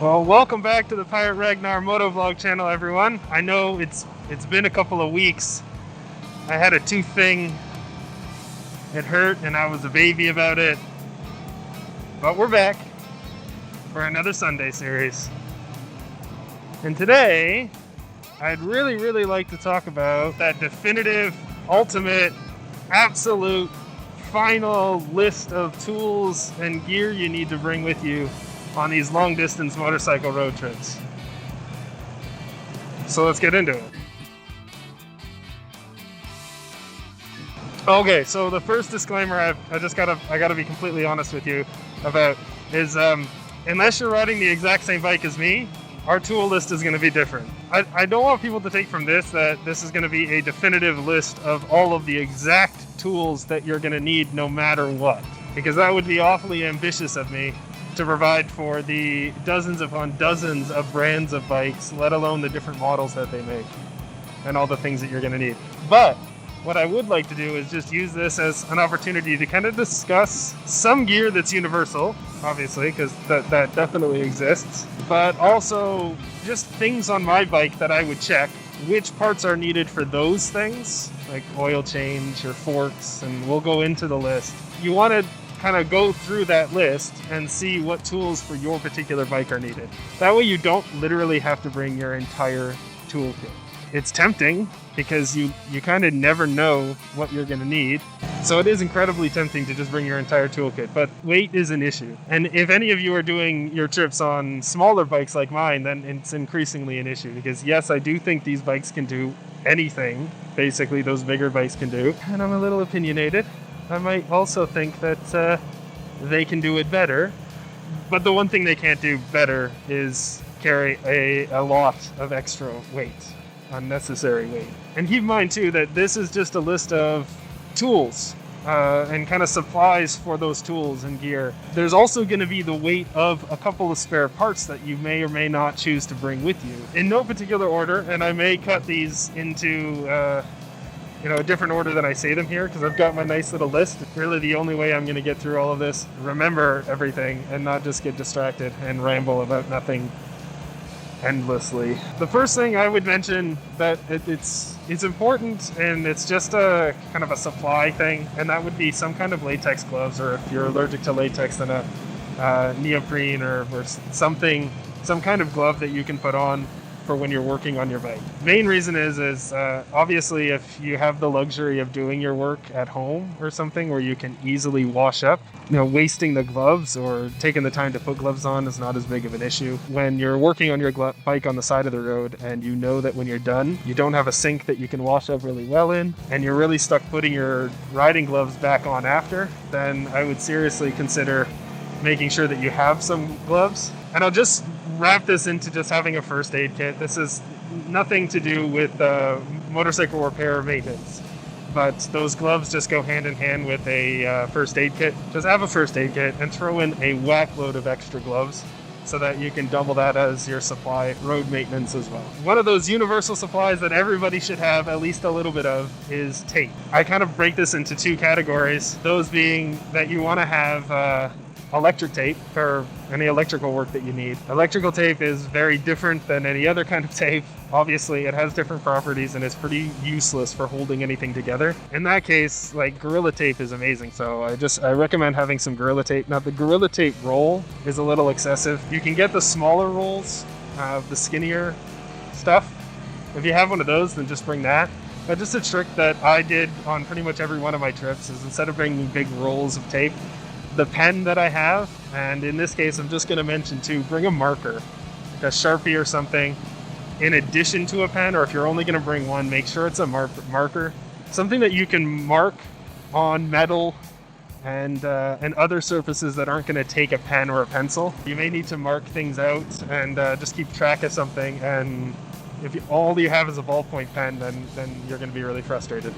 Well, welcome back to the Pirate Ragnar Motovlog channel, everyone. I know it's been a couple of weeks. I had a tooth thing. It hurt and I was a baby about it. But we're back for another Sunday series. And today, I'd really like to talk about that definitive, ultimate, absolute, final list of tools and gear you need to bring with you on these long distance motorcycle road trips. So let's get into it. Okay, so the first disclaimer I gotta be completely honest with you about is unless you're riding the exact same bike as me, our tool list is going to be different. I don't want people to take from this that this is going to be a definitive list of all of the exact tools that you're going to need no matter what, because that would be awfully ambitious of me to provide for the dozens upon dozens of brands of bikes, let alone the different models that they make and all the things that you're going to need. But what I would like to do is just use this as an opportunity to kind of discuss some gear that's universal, obviously, because that definitely exists, but also just things on my bike that I would check, which parts are needed for those things, like oil change or forks, and we'll go into the list. You want to kind of go through that list and see what tools for your particular bike are needed. That way you don't literally have to bring your entire toolkit. It's tempting because you kind of never know what you're going to need. So it is incredibly tempting to just bring your entire toolkit, but weight is an issue. And if any of you are doing your trips on smaller bikes like mine, then it's increasingly an issue, because yes, I do think these bikes can do anything basically those bigger bikes can do. And I'm a little opinionated. I might also think that they can do it better, but the one thing they can't do better is carry a lot of extra weight, unnecessary weight. And keep in mind too that this is just a list of tools and kind of supplies for those tools and gear. There's also going to be the weight of a couple of spare parts that you may or may not choose to bring with you, in no particular order, and I may cut these into a different order than I say them here, because I've got my nice little list. Really the only way I'm going to get through all of this, remember everything, and not just get distracted and ramble about nothing endlessly. The first thing I would mention that it's important, and it's just a kind of a supply thing, and that would be some kind of latex gloves, or if you're allergic to latex, then a neoprene or something, some kind of glove that you can put on for when you're working on your bike. Main reason is obviously if you have the luxury of doing your work at home or something where you can easily wash up, wasting the gloves or taking the time to put gloves on is not as big of an issue. When you're working on your bike on the side of the road and you know that when you're done, you don't have a sink that you can wash up really well in, and you're really stuck putting your riding gloves back on after, then I would seriously consider making sure that you have some gloves. And I'll just wrap this into just having a first aid kit. This is nothing to do with motorcycle repair or maintenance, but those gloves just go hand in hand with a first aid kit. Just have a first aid kit and throw in a whack load of extra gloves so that you can double that as your supply road maintenance as well. One of those universal supplies that everybody should have at least a little bit of is tape. I kind of break this into two categories, those being that you want to have electric tape for any electrical work that you need. Electrical tape is very different than any other kind of tape. Obviously, it has different properties and it's pretty useless for holding anything together. In that case, like, Gorilla Tape is amazing. So I recommend having some Gorilla Tape. Now, the Gorilla Tape roll is a little excessive. You can get the smaller rolls, the skinnier stuff. If you have one of those, then just bring that. But just a trick that I did on pretty much every one of my trips is, instead of bringing big rolls of tape, the pen that I have, and in this case I'm just going to mention too, bring a marker, like a Sharpie or something, in addition to a pen, or if you're only going to bring one, make sure it's a marker, something that you can mark on metal and other surfaces that aren't going to take a pen or a pencil. You may need to mark things out and just keep track of something, and if all you have is a ballpoint pen, then you're going to be really frustrated.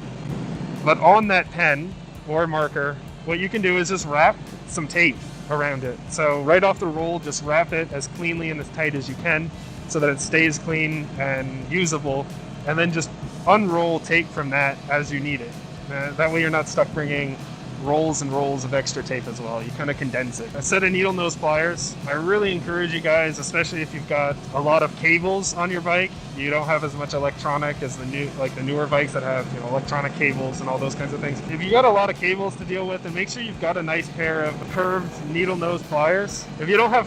But on that pen or marker, what you can do is just wrap some tape around it. So right off the roll, just wrap it as cleanly and as tight as you can so that it stays clean and usable, and then just unroll tape from that as you need it. That way you're not stuck bringing rolls and rolls of extra tape as well. You kind of condense it. A set of needle nose pliers. I really encourage you guys, especially if you've got a lot of cables on your bike, you don't have as much electronic as the newer bikes that have, you know, electronic cables and all those kinds of things. If you got a lot of cables to deal with, then make sure you've got a nice pair of curved needle nose pliers. If you don't have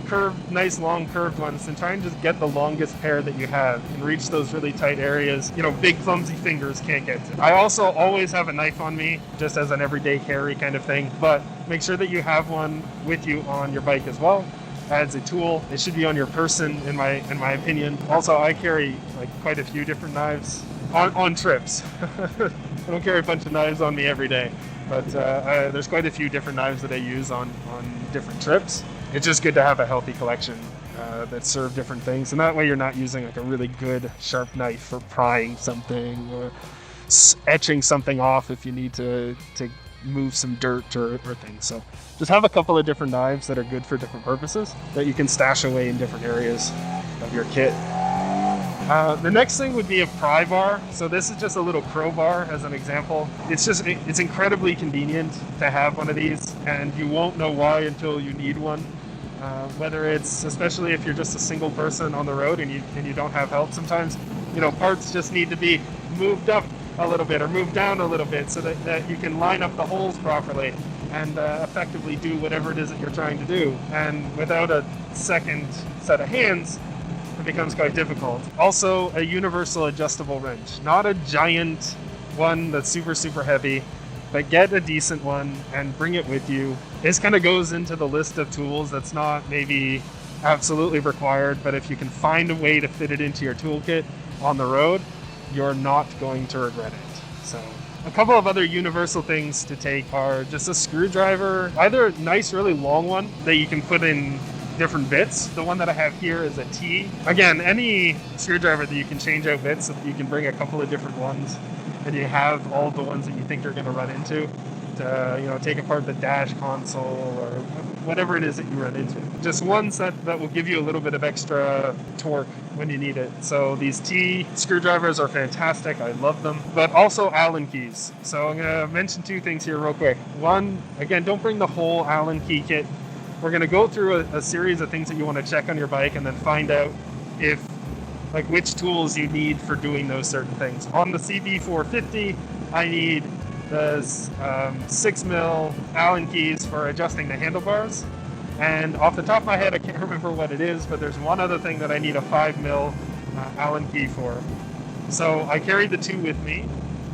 nice long curved ones, then try and just get the longest pair that you have and reach those really tight areas, you know, big clumsy fingers can't get to. I also always have a knife on me, just as an everyday carry kind of thing, but make sure that you have one with you on your bike as well. As a tool, it should be on your person, in my opinion. Also, I carry like quite a few different knives on trips. I don't carry a bunch of knives on me every day, but there's quite a few different knives that I use on different trips. It's just good to have a healthy collection that serve different things, and that way you're not using like a really good sharp knife for prying something or etching something off if you need to move some dirt or things. So just have a couple of different knives that are good for different purposes that you can stash away in different areas of your kit. The next thing would be a pry bar. So this is just a little crowbar as an example. It's incredibly convenient to have one of these, and you won't know why until you need one. Whether it's, especially if you're just a single person on the road and you don't have help, sometimes, you know, parts just need to be moved up a little bit or moved down a little bit so that you can line up the holes properly and effectively do whatever it is that you're trying to do. And without a second set of hands, it becomes quite difficult. Also, a universal adjustable wrench. Not a giant one that's super, super heavy, but get a decent one and bring it with you. This kind of goes into the list of tools that's not maybe absolutely required, but if you can find a way to fit it into your toolkit on the road, you're not going to regret it. So a couple of other universal things to take are just a screwdriver, either a nice really long one that you can put in different bits. The one that I have here is a T. Again, any screwdriver that you can change out bits so that you can bring a couple of different ones and you have all the ones that you think you're going to run into to, you know, take apart the dash console or whatever it is that you run into. Just ones that will give you a little bit of extra torque when you need it. So these T screwdrivers are fantastic. I love them. But also Allen keys. So I'm going to mention two things here real quick. One, again, don't bring the whole Allen key kit. We're going to go through a series of things that you want to check on your bike and then find out which tools you need for doing those certain things. On the CB450, I need the 6mm Allen keys for adjusting the handlebars. And off the top of my head, I can't remember what it is, but there's one other thing that I need a 5mm Allen key for. So I carried the two with me.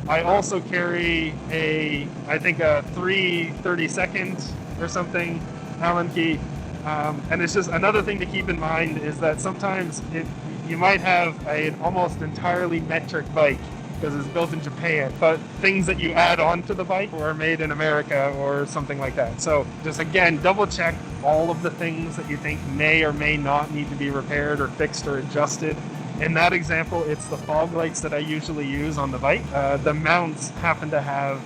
I also carry I think a 3/32 or something Allen key. And it's just another thing to keep in mind is that sometimes you might have an almost entirely metric bike because it's built in Japan, but things that you add on to the bike are made in America or something like that. So just again, double check all of the things that you think may or may not need to be repaired or fixed or adjusted. In that example, it's the fog lights that I usually use on the bike. The mounts happen to have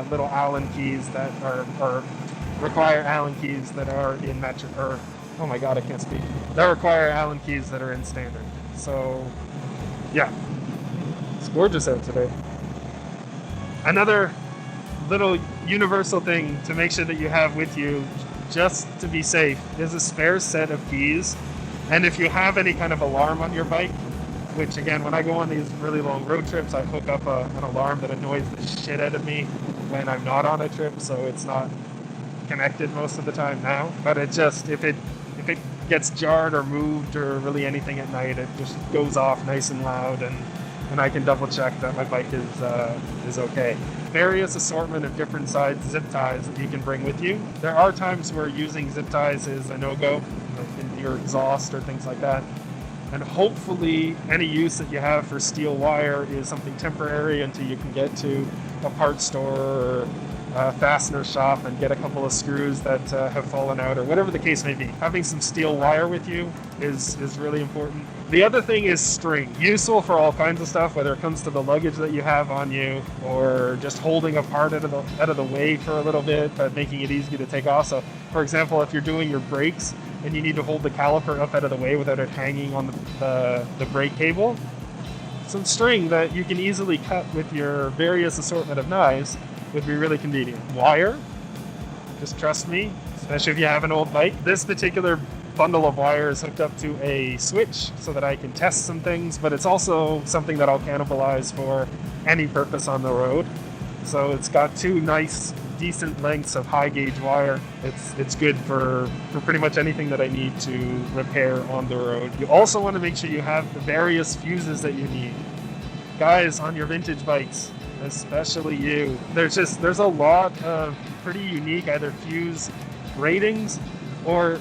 little Allen keys that are require Allen keys that are in metric, or oh my god, I can't speak. That require Allen keys that are in standard. So yeah, it's gorgeous out today. Another little universal thing to make sure that you have with you, just to be safe, is a spare set of keys. And if you have any kind of alarm on your bike, which again, when I go on these really long road trips, I hook up an alarm that annoys the shit out of me when I'm not on a trip, so it's not connected most of the time now. But it just, if it gets jarred or moved or really anything at night, it just goes off nice and loud, and I can double check that my bike is okay. Various assortment of different size zip ties that you can bring with you. There are times where using zip ties is a no-go, like in your exhaust or things like that. And hopefully any use that you have for steel wire is something temporary until you can get to a parts store or a fastener shop and get a couple of screws that have fallen out or whatever the case may be. Having some steel wire with you is really important. The other thing is string. Useful for all kinds of stuff, whether it comes to the luggage that you have on you or just holding a part out of the way for a little bit, but making it easy to take off. So for example, if you're doing your brakes and you need to hold the caliper up out of the way without it hanging on the brake cable, some string that you can easily cut with your various assortment of knives would be really convenient. Wire, Just trust me, especially if you have an old bike. This particular bundle of wire is hooked up to a switch so that I can test some things, but it's also something that I'll cannibalize for any purpose on the road. So it's got two nice, decent lengths of high gauge wire. It's good for pretty much anything that I need to repair on the road. You also want to make sure you have the various fuses that you need. Guys, on your vintage bikes, especially you, there's a lot of pretty unique either fuse ratings or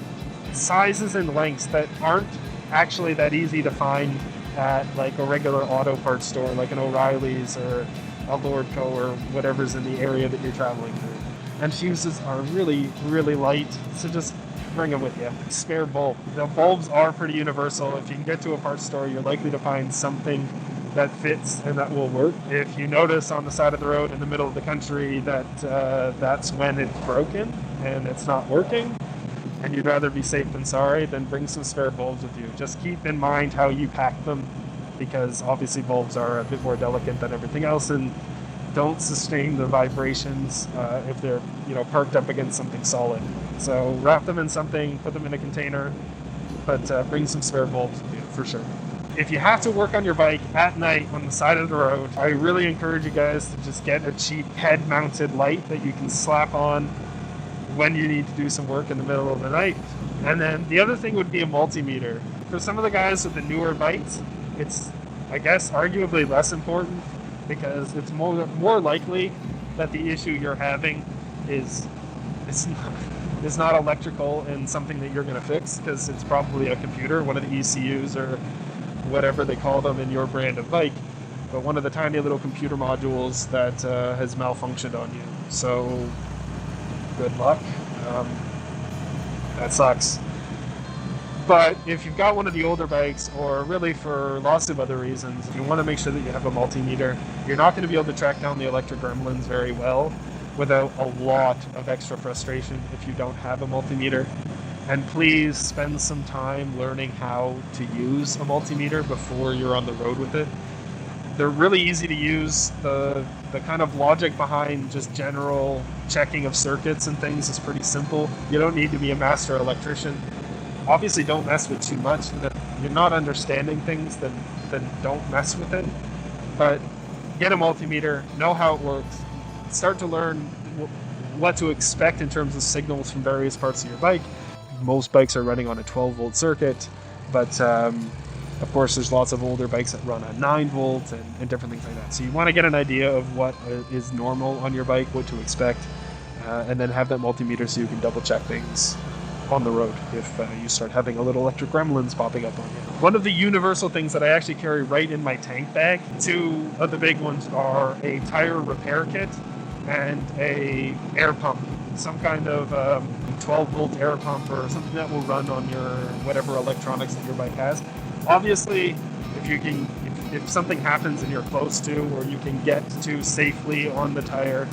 sizes and lengths that aren't actually that easy to find at like a regular auto parts store like an O'Reilly's or a Lordco or whatever's in the area that you're traveling through. And fuses are really, really light, so just bring them with you. Spare bulb. The bulbs are pretty universal. If you can get to a parts store, you're likely to find something that fits and that will work. If you notice on the side of the road in the middle of the country that that's when it's broken and it's not working, and you'd rather be safe than sorry, then bring some spare bulbs with you. Just keep in mind how you pack them, because obviously bulbs are a bit more delicate than everything else and don't sustain the vibrations if they're parked up against something solid. So wrap them in something, put them in a container, but bring some spare bulbs with you for sure. If you have to work on your bike at night on the side of the road, I really encourage you guys to just get a cheap head-mounted light that you can slap on when you need to do some work in the middle of the night. And then the other thing would be a multimeter. For some of the guys with the newer bikes, it's, I guess, arguably less important, because it's more likely that the issue you're having is not electrical and something that you're going to fix, because it's probably a computer, one of the ECUs or whatever they call them in your brand of bike, but one of the tiny little computer modules that has malfunctioned on you. So good luck. That sucks. But if you've got one of the older bikes, or really for lots of other reasons, you want to make sure that you have a multimeter. You're not going to be able to track down the electric gremlins very well without a lot of extra frustration if you don't have a multimeter. And please spend some time learning how to use a multimeter before you're on the road with it. They're really easy to use. The kind of logic behind just general checking of circuits and things is pretty simple. You don't need to be a master electrician. Obviously, don't mess with too much. If you're not understanding things, then don't mess with it. But get a multimeter, know how it works, start to learn what to expect in terms of signals from various parts of your bike. Most bikes are running on a 12-volt circuit, but of course there's lots of older bikes that run on 9 volts and different things like that. So you want to get an idea of what is normal on your bike, what to expect, and then have that multimeter so you can double check things on the road if you start having a little electric gremlins popping up on you. One of the universal things that I actually carry right in my tank bag, two of the big ones are a tire repair kit and a air pump, some kind of 12-volt air pump or something that will run on your whatever electronics that your bike has. Obviously, if something happens and you're close to, or you can get to safely on the tire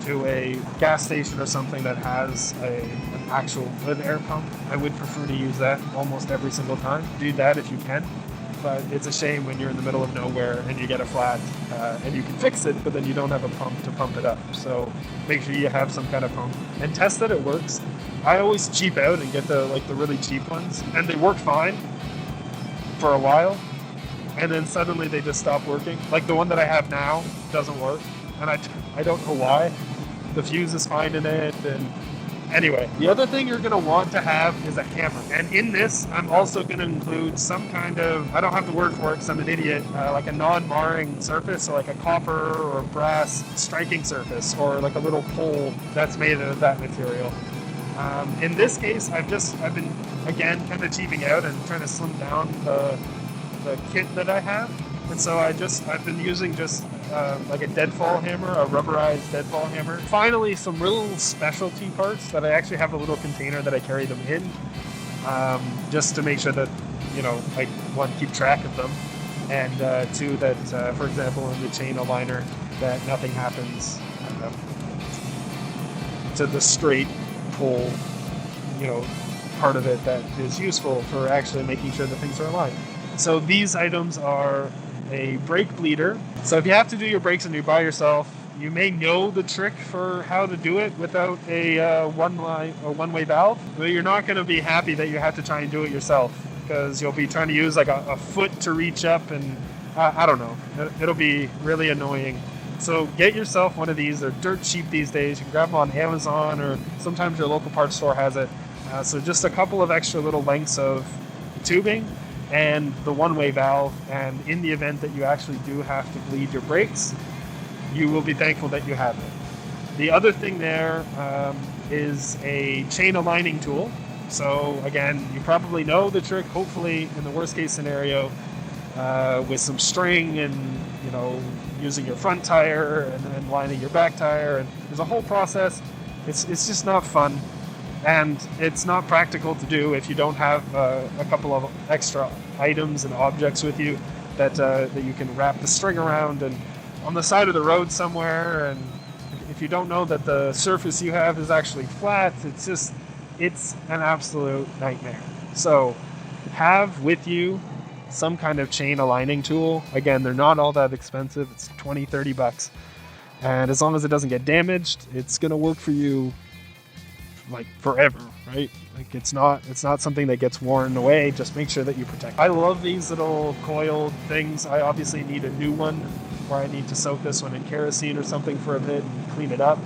to a gas station or something that has an actual good air pump, I would prefer to use that almost every single time. Do that if you can, but it's a shame when you're in the middle of nowhere and you get a flat and you can fix it, but then you don't have a pump to pump it up. So make sure you have some kind of pump and test that it works. I always cheap out and get the really cheap ones, and they work fine for a while, and then suddenly they just stop working. Like the one that I have now doesn't work, and I don't know why. The fuse is fine in it, and anyway. The other thing you're going to want to have is a hammer. And in this, I'm also going to include some kind of, I don't have the word for it because I'm an idiot, like a non-marring surface, so like a copper or brass striking surface, or like a little pole that's made of that material. In this case, I've been, again, kind of cheaping out and trying to slim down the kit that I have. And so I've been using just like a deadfall hammer, a rubberized deadfall hammer. Finally, some real specialty parts that I actually have a little container that I carry them in, just to make sure that, I, one, keep track of them, and two, that, for example, in the chain aligner, that nothing happens to the straight pole, part of it that is useful for actually making sure that things are aligned. So these items are a brake bleeder. So if you have to do your brakes anew by yourself, You may know the trick for how to do it without a one-way valve, but you're not going to be happy that you have to try and do it yourself, because you'll be trying to use like a foot to reach up, and I don't know. It'll be really annoying. So get yourself one of these. They're dirt cheap these days. You can grab them on Amazon, or sometimes your local parts store has it. So just a couple of extra little lengths of tubing and the one-way valve, and in the event that you actually do have to bleed your brakes, you will be thankful that you have it. The other thing there is a chain aligning tool. So again, you probably know the trick, hopefully, in the worst case scenario, with some string and, you know, using your front tire and then lining your back tire. And there's a whole process. It's just not fun. And it's not practical to do if you don't have a couple of extra items and objects with you that you can wrap the string around and on the side of the road somewhere. And if you don't know that the surface you have is actually flat, it's an absolute nightmare. So have with you some kind of chain aligning tool. Again, they're not all that expensive. It's $20-$30. And as long as it doesn't get damaged, it's going to work for you like forever, right? Like it's not something that gets worn away. Just make sure that you protect. I love these little coiled things. I obviously need a new one where I need to soak this one in kerosene or something for a bit and clean it up.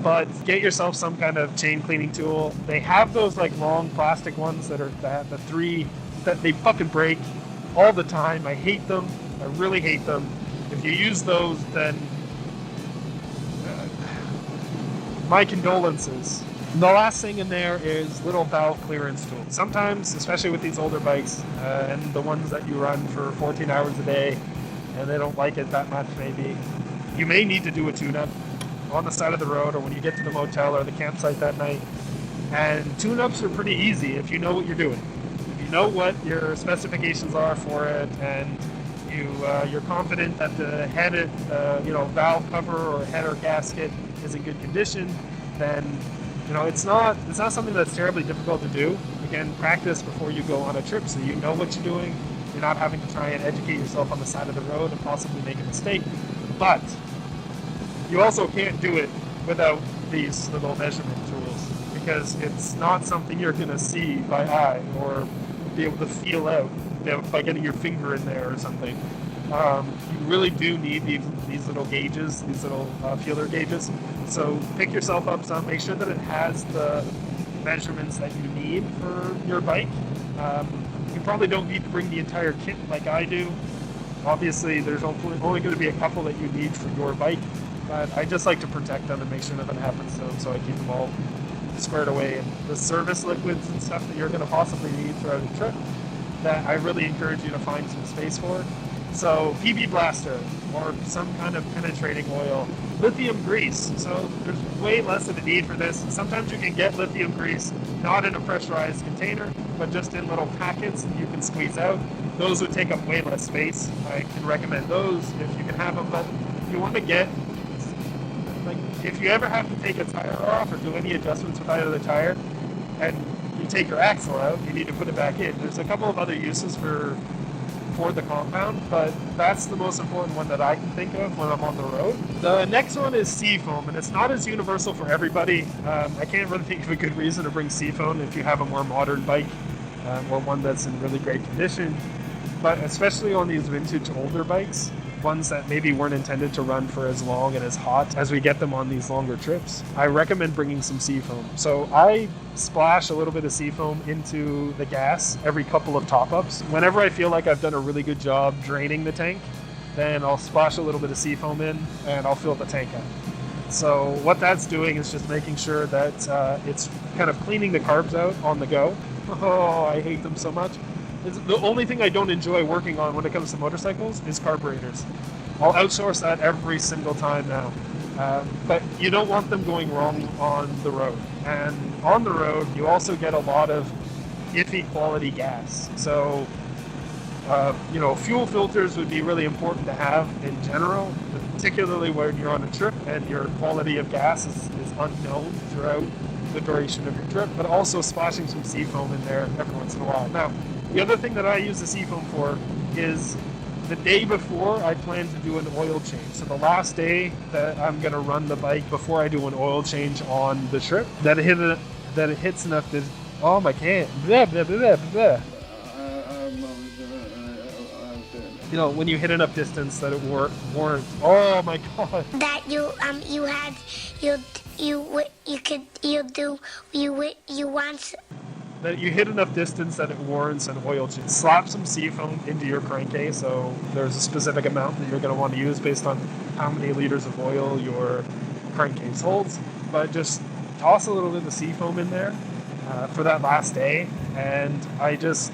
But get yourself some kind of chain cleaning tool. They have those like long plastic ones that are the three that they fucking break all the time. I hate them. I really hate them. If you use those, then my condolences. And the last thing in there is little valve clearance tools. Sometimes, especially with these older bikes and the ones that you run for 14 hours a day and they don't like it that much maybe, you may need to do a tune-up on the side of the road or when you get to the motel or the campsite that night. And tune-ups are pretty easy if you know what you're doing. If you know what your specifications are for it and you're confident that the head, valve cover or header gasket is in good condition, then it's not something that's terribly difficult to do. Again, practice before you go on a trip so you know what you're doing. You're not having to try and educate yourself on the side of the road and possibly make a mistake. But you also can't do it without these little measurement tools, because it's not something you're going to see by eye or be able to feel out by getting your finger in there or something. You really do need these little gauges, these little feeler gauges. So pick yourself up some, make sure that it has the measurements that you need for your bike. You probably don't need to bring the entire kit like I do. Obviously, there's only going to be a couple that you need for your bike, but I just like to protect them and make sure nothing happens to them, so I keep them all squared away. And the service liquids and stuff that you're going to possibly need throughout a trip, that I really encourage you to find some space for. So PB Blaster or some kind of penetrating oil. Lithium grease. So there's way less of a need for this. Sometimes you can get lithium grease not in a pressurized container, but just in little packets that you can squeeze out. Those would take up way less space. I can recommend those if you can have them. But if you want to get, like, if you ever have to take a tire off or do any adjustments with either the tire, and you take your axle out, you need to put it back in. There's a couple of other uses for the compound, but that's the most important one that I can think of when I'm on the road. The next one is seafoam, and it's not as universal for everybody. I can't really think of a good reason to bring seafoam if you have a more modern bike or one that's in really great condition, but especially on these vintage older bikes, ones that maybe weren't intended to run for as long and as hot as we get them on these longer trips, I recommend bringing some seafoam. So I splash a little bit of seafoam into the gas every couple of top-ups. Whenever I feel like I've done a really good job draining the tank, then I'll splash a little bit of seafoam in and I'll fill the tank up. So what that's doing is just making sure that it's kind of cleaning the carbs out on the go. Oh, I hate them so much. The only thing I don't enjoy working on when it comes to motorcycles is carburetors. I'll outsource that every single time now. But you don't want them going wrong on the road. And on the road, you also get a lot of iffy quality gas. So, fuel filters would be really important to have in general, particularly when you're on a trip and your quality of gas is unknown throughout the duration of your trip, but also splashing some seafoam in there every once in a while. Now, the other thing that I use the seafoam for is the day before, I plan to do an oil change. So the last day that I'm going to run the bike before I do an oil change on the trip, that it hits enough to, oh my can, blah, blah, blah, blah, blah. You know, when you hit enough distance that it warrants. Oh my god. That you want. That you hit enough distance that it warrants an oil change. Slap some seafoam into your crankcase, so there's a specific amount that you're going to want to use based on how many liters of oil your crankcase holds. But just toss a little bit of seafoam in there for that last day, and I just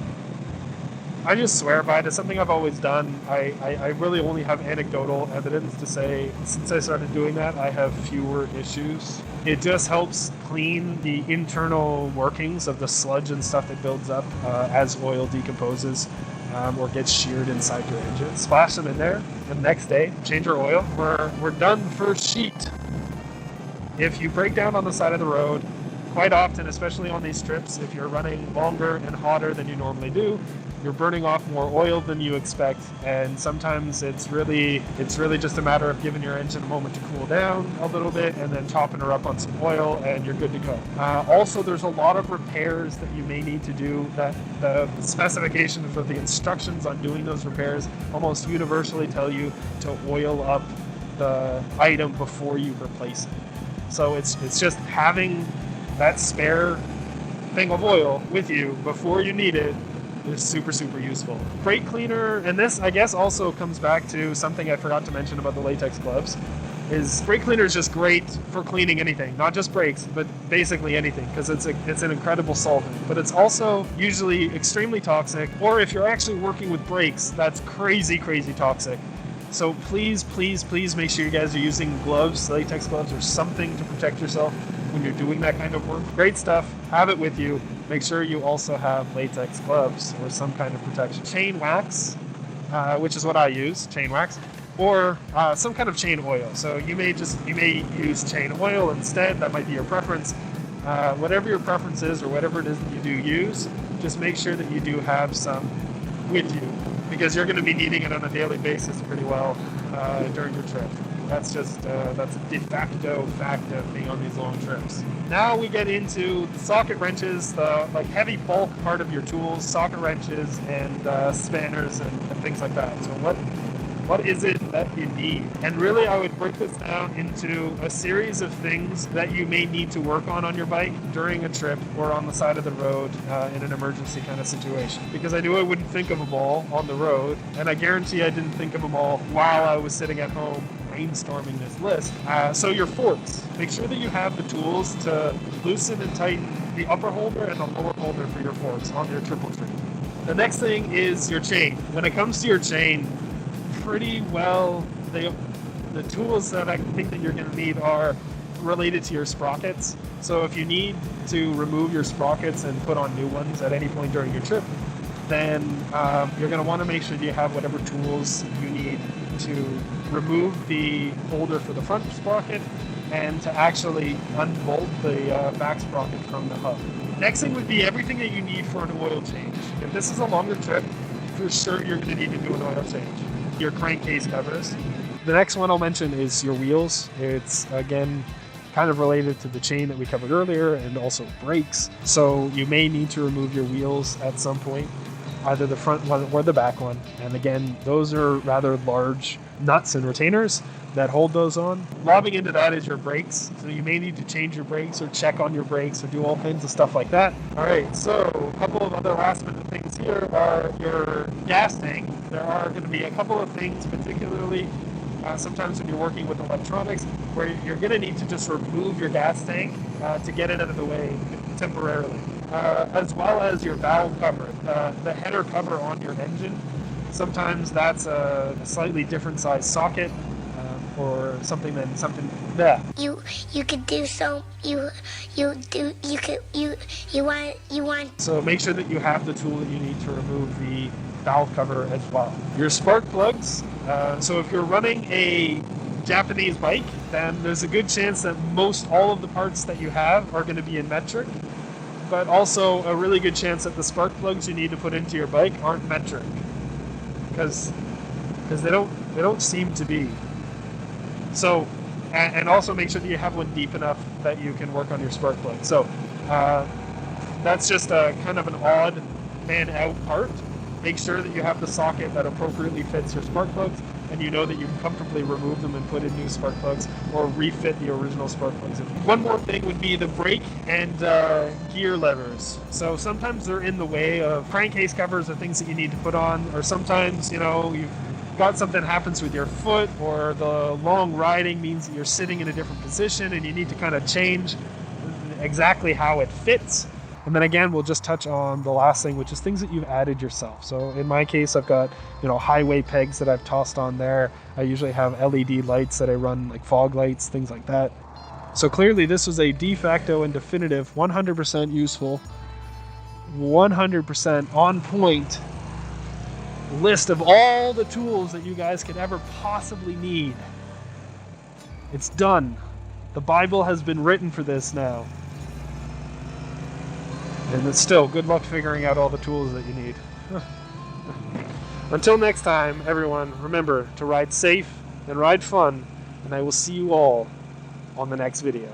swear by it. It's something I've always done. I really only have anecdotal evidence to say since I started doing that, I have fewer issues. It just helps clean the internal workings of the sludge and stuff that builds up as oil decomposes or gets sheared inside your engine. Splash them in there, and the next day, change your oil. We're done first sheet. If you break down on the side of the road, quite often, especially on these trips, if you're running longer and hotter than you normally do, you're burning off more oil than you expect, and sometimes it's really just a matter of giving your engine a moment to cool down a little bit and then topping her up on some oil and you're good to go. Also, there's a lot of repairs that you may need to do that the specifications or the instructions on doing those repairs almost universally tell you to oil up the item before you replace it. So it's just having that spare thing of oil with you before you need it is super, super useful. Brake cleaner, and this I guess also comes back to something I forgot to mention about the latex gloves, is brake cleaner is just great for cleaning anything, not just brakes, but basically anything, because it's an incredible solvent. But it's also usually extremely toxic, or if you're actually working with brakes, that's crazy, crazy toxic. So please, please, please make sure you guys are using gloves, latex gloves, or something to protect yourself when you're doing that kind of work. Great stuff. Have it with you. Make sure you also have latex gloves or some kind of protection. Chain wax, which is what I use, chain wax, or some kind of chain oil. So you may use chain oil instead. That might be your preference. Whatever your preference is, or whatever it is that you do use, just make sure that you do have some with you, because you're going to be needing it on a daily basis pretty well during your trip. That's just that's a de facto fact of being on these long trips. Now we get into the socket wrenches, the heavy bulk part of your tools, socket wrenches and spanners and things like that. So what is it that you need? And really, I would break this down into a series of things that you may need to work on your bike during a trip or on the side of the road in an emergency kind of situation. Because I knew I wouldn't think of them all on the road, and I guarantee I didn't think of them all while I was sitting at home brainstorming this list. So your forks. Make sure that you have the tools to loosen and tighten the upper holder and the lower holder for your forks on your triple tree. The next thing is your chain. When it comes to your chain, pretty well the tools that I think that you're going to need are related to your sprockets. So if you need to remove your sprockets and put on new ones at any point during your trip, then you're going to want to make sure you have whatever tools you need to remove the holder for the front sprocket and to actually unbolt the back sprocket from the hub. Next thing would be everything that you need for an oil change. If this is a longer trip, for sure you're going to need to do an oil change. Your crankcase covers. The next one I'll mention is your wheels. It's again kind of related to the chain that we covered earlier, and also brakes. So you may need to remove your wheels at some point, either the front one or the back one. And again, those are rather large nuts and retainers that hold those on. Lobbing into that is your brakes. So you may need to change your brakes or check on your brakes or do all kinds of stuff like that. All right, so a couple of other last minute things here are your gas tank. There are going to be a couple of things, particularly sometimes when you're working with electronics, where you're going to need to just remove your gas tank to get it out of the way temporarily. As well as your valve cover, the header cover on your engine. Sometimes that's a slightly different size socket or something than something. Yeah. You could do so. You want. So make sure that you have the tool that you need to remove the valve cover as well. Your spark plugs. So if you're running a Japanese bike, then there's a good chance that most all of the parts that you have are going to be in metric, but also a really good chance that the spark plugs you need to put into your bike aren't metric, because because they don't seem to be. So, and also make sure that you have one deep enough that you can work on your spark plug. So that's just a kind of an odd man out part. Make sure that you have the socket that appropriately fits your spark plugs, and you know that you can comfortably remove them and put in new spark plugs or refit the original spark plugs. One more thing would be the brake and gear levers. So sometimes they're in the way of crankcase covers or things that you need to put on, or sometimes, you know, you've got something happens with your foot, or the long riding means that you're sitting in a different position and you need to kind of change exactly how it fits. And then again, we'll just touch on the last thing, which is things that you've added yourself. So in my case, I've got, you know, highway pegs that I've tossed on there. I usually have LED lights that I run, like fog lights, things like that. So clearly this was a de facto and definitive 100% useful, 100% on point list of all the tools that you guys could ever possibly need. It's done. The Bible has been written for this now. And it's still, good luck figuring out all the tools that you need. Until next time, everyone, remember to ride safe and ride fun, and I will see you all on the next video.